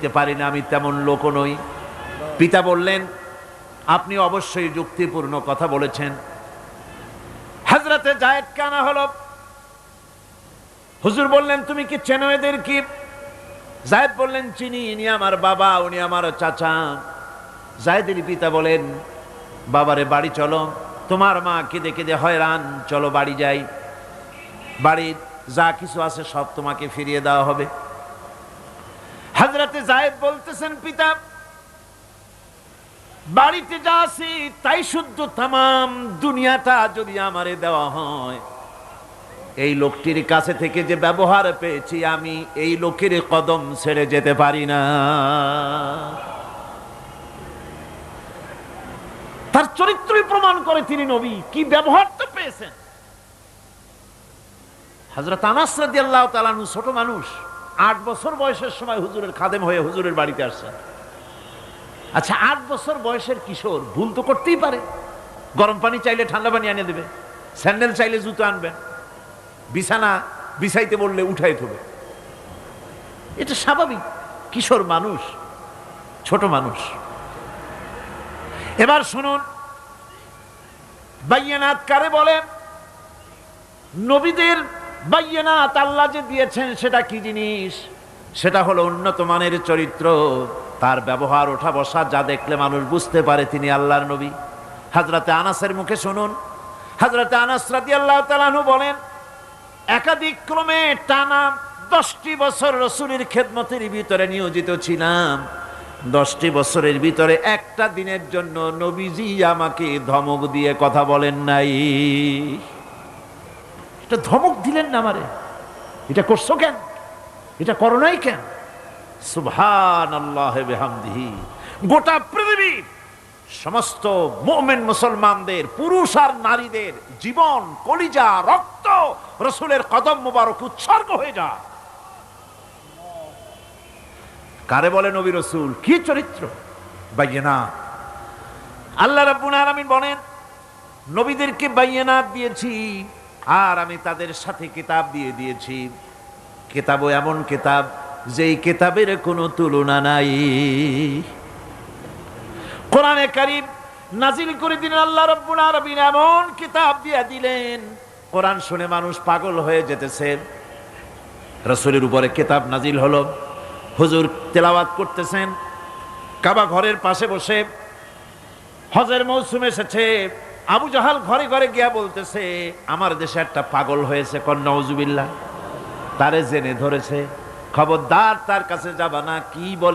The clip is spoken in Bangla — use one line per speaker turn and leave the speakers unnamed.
দিতে পারি না, আমি তেমন লোক নই। পিতা বললেন, আপনি অবশ্যই যুক্তিপূর্ণ কথা বলেছেন। হযরতে যায়েদকে আনা হলো। হুজুর বললেন, তুমি কি চেনো এদের কি? যায়েদ বললেন, চিনি, ইনি আমার বাবা, উনি আমার চাচা। যায়েদের পিতা বলেন, বাবারে বাড়ি চলো, তোমার মা কেঁদে কেঁদে হয়রান, চলো বাড়ি যাই, বাড়ির যা কিছু আছে সব তোমাকে ফিরিয়ে দেওয়া হবে। হযরতে যায়েদ বলতেছেন, পিতা বাড়িতে যা আছে তাই শুদ্ধ, তামাম দুনিয়াটা যদি আমারে দেওয়া হয়, এই লোকটির কাছে থেকে যে ব্যবহার পেয়েছি, আমি এই লোকের কদম ছেড়ে যেতে পারি না। তার চরিত্রই প্রমাণ করে তিনি নবী, কি ব্যবহারটা পেয়েছেন। হযরত আনাস রাদিয়াল্লাহু তাআলা আনহু ছোট মানুষ, 8 বছর বয়সের সময় হুজুরের খাদেম হয়ে হুজুরের বাড়িতে আসছেন। আচ্ছা, 8 বছর বয়সের কিশোর ভুল তো করতেই পারে। গরম পানি চাইলে ঠান্ডা পানি এনে দেবে, স্যান্ডেল চাইলে জুতো আনবেন, বিছানা বিছাইতে বললে উঠাই থবে, এটা স্বাভাবিক। কিশোর মানুষ, ছোট মানুষ। এবার শুনুন, বাইয়ানাত কারে বলে? নবীদের বাইয়ানাত আল্লাহ যে দিয়েছেন সেটা কি জিনিস? সেটা হলো উন্নত মানের চরিত্র, তার ব্যবহার, ওঠা বসা যা দেখলে মানুষ বুঝতে পারে তিনি আল্লাহর নবী। হযরতে আনাসের মুখে শুনুন। হযরতে আনাস রাদিয়াল্লাহু তাআলা আনহু বলেন, একাধিক ক্রমে টানা 10টি বছর রাসূলের খেদমতের ভিতরে নিয়োজিত ছিলাম। 10টি বছরের ভিতরে একটা দিনের জন্য নবীজি আমাকে ধমক দিয়ে কথা বলেন নাই। এটা ধমক দিলেন না আমারে, এটা করছো কেন, এটা করো নাই কেন? সুবহানাল্লাহি বিহামদিহি। গোটা পৃথিবীর সমস্ত মুমিন মুসলমানদের, পুরুষ আর নারীদের জীবন, কলিজা, রক্ত রাসূলের কদম মোবারক উৎসর্গ হয়ে যায়। কারে বলে নবী রাসূল? কি চরিত্র! বাইয়ানাত। আল্লাহ রাব্বুল আলামিন বলেন, নবীদেরকে বাইয়ানাত দিয়েছি, আর আমি তাদের সাথে কিতাব দিয়ে দিয়েছি। কিতাবও এমন কিতাব যেই কিতাবের কোনো তুলনা নাই। কোরআনে কারীম নাজিল করে দিলেন আল্লাহ রাব্বুল আলামিন, এমন কিতাব দিয়ে দিলেন, কোরআন শুনে মানুষ পাগল হয়ে যেতেছে। রাসূলের উপরে কিতাব নাজিল হলো, হুজুর তেলাওয়াত করতেছেন কাবা ঘরের পাশে বসে। হজের মৌসুম এসেছে, আবু জাহাল ঘরে ঘরে গিয়া বলতেছে, আমার দেশে একটা পাগল হয়েছে, নাউজুবিল্লাহ, তারে জেনে ধরেছে, খবরদার তার কাছে যাবা না। কি বলে